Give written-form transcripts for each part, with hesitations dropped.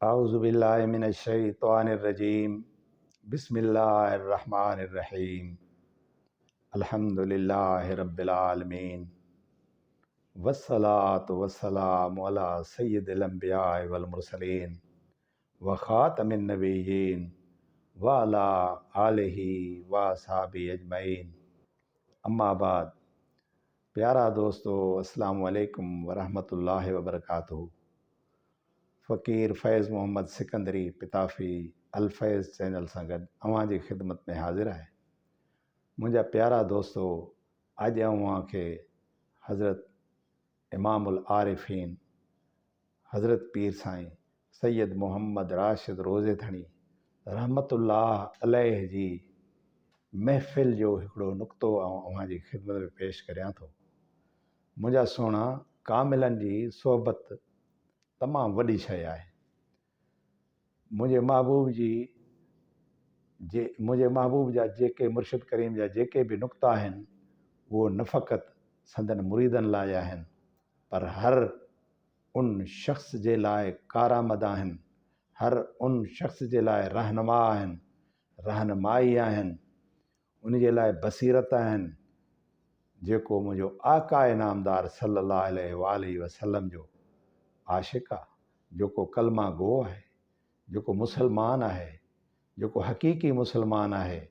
आउज़ुबिल्लाहि मिनश्शैतानिर्रजीम बिस्मिल्लाहिर्रहमानिर्रहीम अल्हम्दुलिल्लाहि रब्बिल आलमीन वस्सलातु वस्सलामु अला सय्यिदिल अंबियाइ वल मुरसलीन व खातमिन नबिय्यीन व अला आलिहि व असहाबिहि अजमईन। अम्मा बाद। प्यारा दोस्तों, अस्सलामु अलैकुम व रहमतुल्लाहि व बरकातुहू। फ़कीर फैज़ मोहम्मद सिकंदरी पिताफ़ी अल-फैज़ चैनल सां गॾु अव्हां जी ख़िदमत में हाज़िर आहे। मुंहिंजा प्यारा दोस्तो, अॼु अव्हां खे हज़रत इमामुल आरिफ़ीन हज़रत पीर साईं सैयद मोहम्मद राशिद रोज़ेथणी रहमतुल्लाह अलैह जी महफ़िल जो हिकिड़ो नुक़्तो अव्हां जी ख़िदमत में पेश करियां थो। मुंहिंजा सुहिणा, कामिलनि जी सोहबत तमामु वॾी शइ आहे। मुंहिंजे महबूब जा जेके मुर्शिद करीम जा जेके बि नुक़्ता आहिनि, उहो न फ़क़ति संदन मुरीदनि लाइ आहिनि, पर हर उन शख़्स जे लाइ कारआमद आहिनि, हर उन शख़्स जे लाइ रहनुमा आहिनि, रहनुमाई आहिनि, उन जे लाइ बसीरत आहिनि, जेको मुंहिंजो आका इनामदार सल्लल्लाहु अलैहि वसल्लम जो आशिक़ आहे, जेको कलमा गो आहे, जेको मुसलमान आहे, जेको हक़ीक़ी मुसलमान आहे,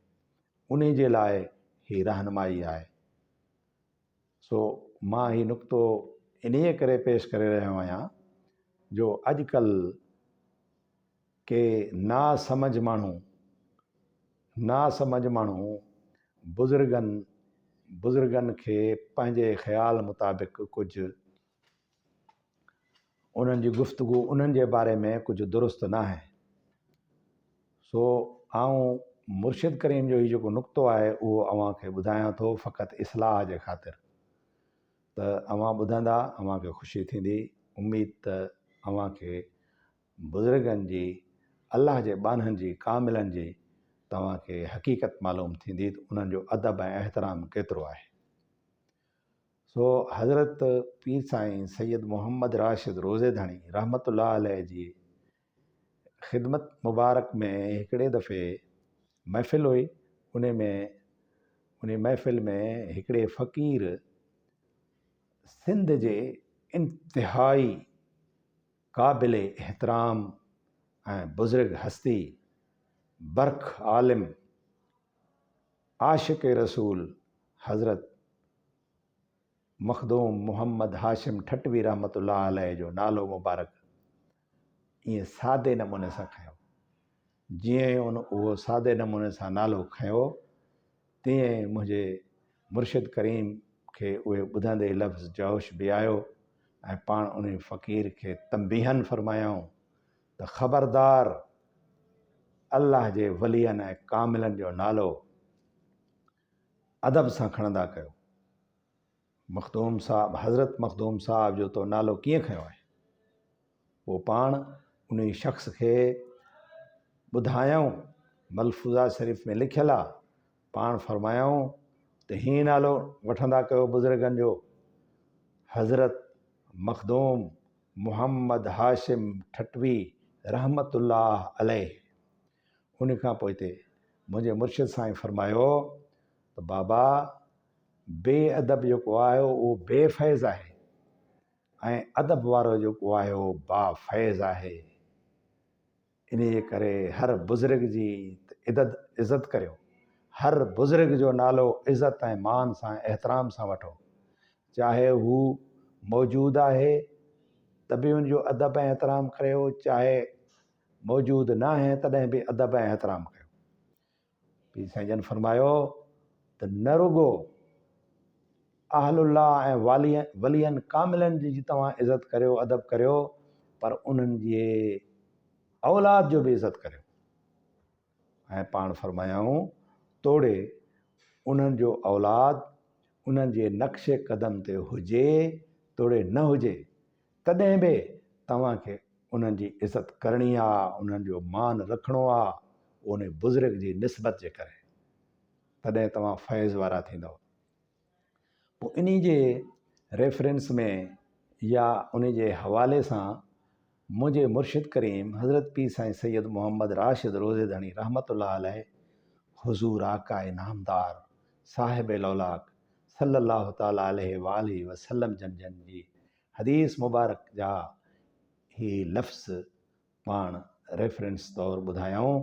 उन जे लाइ ही रहनुमाई आहे। सो मां ही नुक़्तो इन्हीअ करे पेश करे रहियो आहियां जो अॼुकल्ह के नासमझ माण्हू बुज़ुर्गनि खे पंहिंजे ख़्याल मुताबिक़ कुझु उन्हनि जी गुफ़्तगू उन्हनि जे बारे में कुझु दुरुस्त न आहे। सो आऊं मुर्शिद करीम जो ही जेको नुक़्तो आहे उहो अव्हां खे ॿुधायां थो, फ़क़ति इस्लाह जे ख़ातिर। त अव्हां ॿुधंदा, अव्हां खे ख़ुशी थींदी। उमेद त अव्हां खे बुज़ुर्गनि जी, अलाह जे बानहनि जी, कामिलनि जी तव्हां खे हक़ीक़त मालूम थींदी त उन्हनि जो अदब ऐं एहतराम केतिरो आहे। सो हज़रत पीर साईं सैयद मोहम्मद राशिद रोज़ेथणी रहमतुल्लाह अलैह जी ख़िदमत मुबारक में हिकिड़े दफ़े महफ़िल हुई। उन महफ़िल में हिकिड़े फ़क़ीर सिंध जे इंतिहाई क़ाबिल एहतराम ऐं बुज़ुर्ग हस्ती, बरख आलिम, आशिक़ रसूल हज़रत मखदूम मोहम्मद हाशिम ठटवी रहमतुल्लाह अलैह जो नालो मुबारक ईअं सादे नमूने सां खयो। जीअं उहो सादे नमूने सां नालो खयो, तीअं मुंहिंजे मुर्शिद करीम खे उहे ॿुधंदे लफ़्ज़ जोश बि आयो ऐं पाण उन फ़क़ीर खे तंबीहन फरमायाऊं त ख़बरदार, अल्लाह जे वलियनि ऐं कामिलनि जो नालो अदब सां खणंदा कयो। मखदूम साहब, हज़रत मखदूम साहब जो तो नालो कीअं खयो आहे? पोइ पाण उन शख़्स खे ॿुधायऊं, मलफ़ूज़ा शरीफ़ में लिखियलु आहे। पाण फरमायऊं त हीअं नालो वठंदा कयो बुज़ुर्गनि जो, हज़रत मखदूम मोहम्मद हाशिम ठटवी रहमतुल्लाह अलैह। उन खां पोइ हिते मुंहिंजे मुर्शिद साईं फरमायो त बाबा, बेअदब जेको आहे उहो बेफ़ैज़ आहे ऐं अदब वारो जेको आहे उहो बाफ़ैज़ आहे। इन जे करे हर बुज़ुर्ग जी इज़त करियो। हर बुज़ुर्ग जो नालो इज़त ऐं मान सां, एहतराम सां वठो। चाहे हू मौजूदु आहे त बि उनजो अदब ऐं एहतराम करियो, चाहे मौजूदु न आहे तॾहिं बि अदब ऐं एहतराम कयो। पीर साईं जन फरमायो त न रुगो अहलुल्लाह ऐं वलियनि कामिलनि जी तव्हां इज़त करियो, अदब करियो, पर उन्हनि जे औलाद जो बि इज़त करियो। ऐं पाण फरमायाऊं तोड़े उन्हनि जो औलाद उन्हनि जे नक्शे क़दम ते हुजे, तोड़े न हुजे, तॾहिं बि तव्हांखे उन्हनि जी इज़त करणी आहे, उन्हनि जो मान रखिणो आहे, उन बुज़ुर्ग जी निस्बत जे करे। तॾहिं तव्हां फैज़ वारा थींदव। पोइ इन जे रेफरेंस में या उन जे हवाले सां मुझे मुर्शिद करीम हज़रत पी साईं सैयद मोहम्मद राशिद रोज़ेदानी रहमतुल्लाह अलैह हुजूर आका इनामदार साहिब लौलाक सल्लल्लाहु ताला अलैहि वालैहि वसल्लम जन जन जी हदीस मुबारक जा ही लफ़्ज़ पाण रेफरेंस तौर ॿुधायूं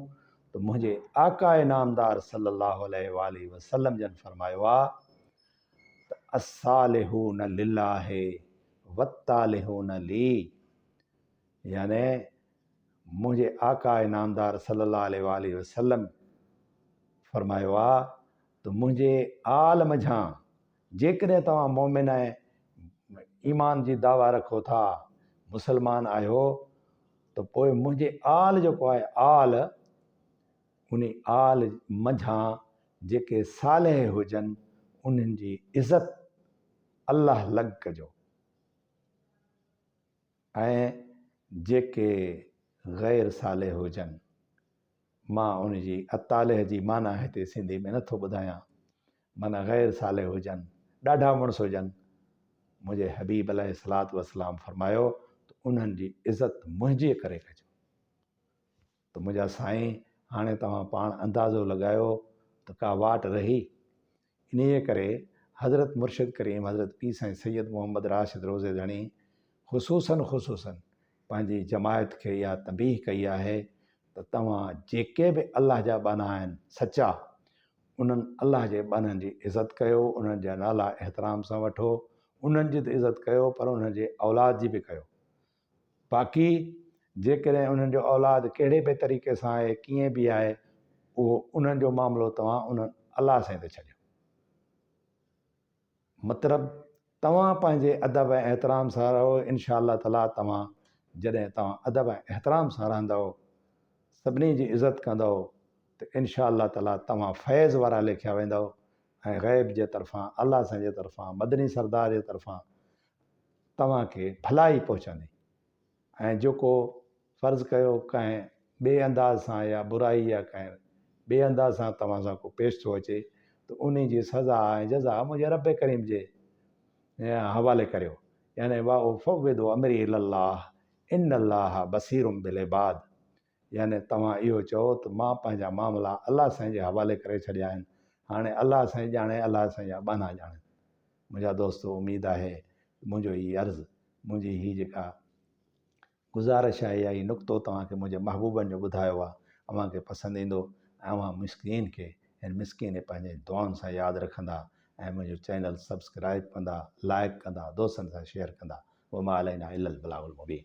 त मुंहिंजे आका इनामदार सल्लल्लाहु अलैहि वालैहि वसल्लम जन फरमायो आहे त अस्सालिहून लिल्लाहि वत्तालिहून ली, याने मुंहिंजे आका इनामदार सल्लल्लाहु अलैहि वसल्लम फरमायो आहे त मुंहिंजे आल मंझां जेकॾहिं तव्हां मोमिन ऐं ईमान जी दावा रखो था, मुसलमान आहियो, त पोइ मुंहिंजे आल जेको आहे आल, उन आल मंझां जेके सालेह हुजनि उन्हनि जी इज़त अलाह लॻ कजो, ऐं जेके ग़ैर सालेह हुजनि, मां उन जी अतालिह जी माना हिते सिंधी में नथो ॿुधायां, माना ग़ैर सालेह हुजनि, ॾाढा मुड़ुस हुजनि, मुंहिंजे हबीब अलैहिस्सलातु वस्सलाम फरमायो त उन्हनि जी इज़त मुंहिंजे करे कजो। त मुंहिंजा साईं, हाणे तव्हां पाण अंदाज़ो लॻायो त का वाट रही। इन्हीअ करे हज़रत मुर्शिद करीम हज़रत पी साईं सैयद मोहम्मद राशिद रोज़ेदानी ख़ुसूसन पंहिंजी जमायत खे इहा तंबीह कई आहे त तव्हां जेके बि अलाह जा बाना आहिनि सचा, उन्हनि अलाह जे बाननि जी इज़त कयो, उन्हनि जा नाला एतिराम सां वठो, उन्हनि जी त इज़त कयो पर उन्हनि जे औलाद जी बि कयो। बाक़ी जेकॾहिं उन्हनि जो औलाद कहिड़े बि तरीक़े सां आहे, कीअं बि आहे, उहो उन्हनि जो मामिलो तव्हां उन्हनि अलाह सां ते छॾियो। मतिलबु तव्हां पंहिंजे अदब ऐं एतिराम सां रहो। इनशा अल्लाह ताला तव्हां जॾहिं तव्हां अदब ऐं एतिराम सां रहंदव, सभिनी जी इज़त कंदव, त इनशा अल्लाह ताला तव्हां फैज़ वारा लिखिया वेंदव ऐं ग़ैब जे तरफ़ां, अलाह सां जे तरफ़ां, मदनी सरदार जे तरफ़ां तव्हांखे भलाई पहुचंदी। ऐं जेको फ़र्ज़ु कयो कंहिं ॿिए अंदाज़ सां या बुराई या कंहिं ॿिए अंदाज़ सां तव्हां सां को पेश थो अचे, त उन जी सज़ा ऐं जज़ा मुंहिंजे रब करीम जे हवाले करियो। यानी वाह फ़व्विदु अमरी इलल्लाह इन्नल्लाह बसीरुम बिल इबाद, यानी तव्हां इहो चओ त मां पंहिंजा मामला अलाह साईं जे हवाले करे छॾिया आहिनि। हाणे अलाह साईं ॼाणे, अलाह साईं जा बाना ॼाणे। मुंहिंजा दोस्तो, उमेदु आहे मुंहिंजो हीउ अर्ज़ु, मुंहिंजी हीअ जेका गुज़ारिश आहे, या हीउ नुक़्तो तव्हांखे मुंहिंजे महबूबनि जो ॿुधायो आहे, अव्हांखे पसंदि ईंदो ऐं अव्हां मिस्कीन खे हिन मिस्कीन पंहिंजे दुआउनि सां यादि रखंदा ऐं मुंहिंजो चैनल सब्सक्राइब कंदा, लाइक कंदा, दोस्तनि सां शेयर कंदा। वमा अलैना इल्लल बलागुल मुबीन।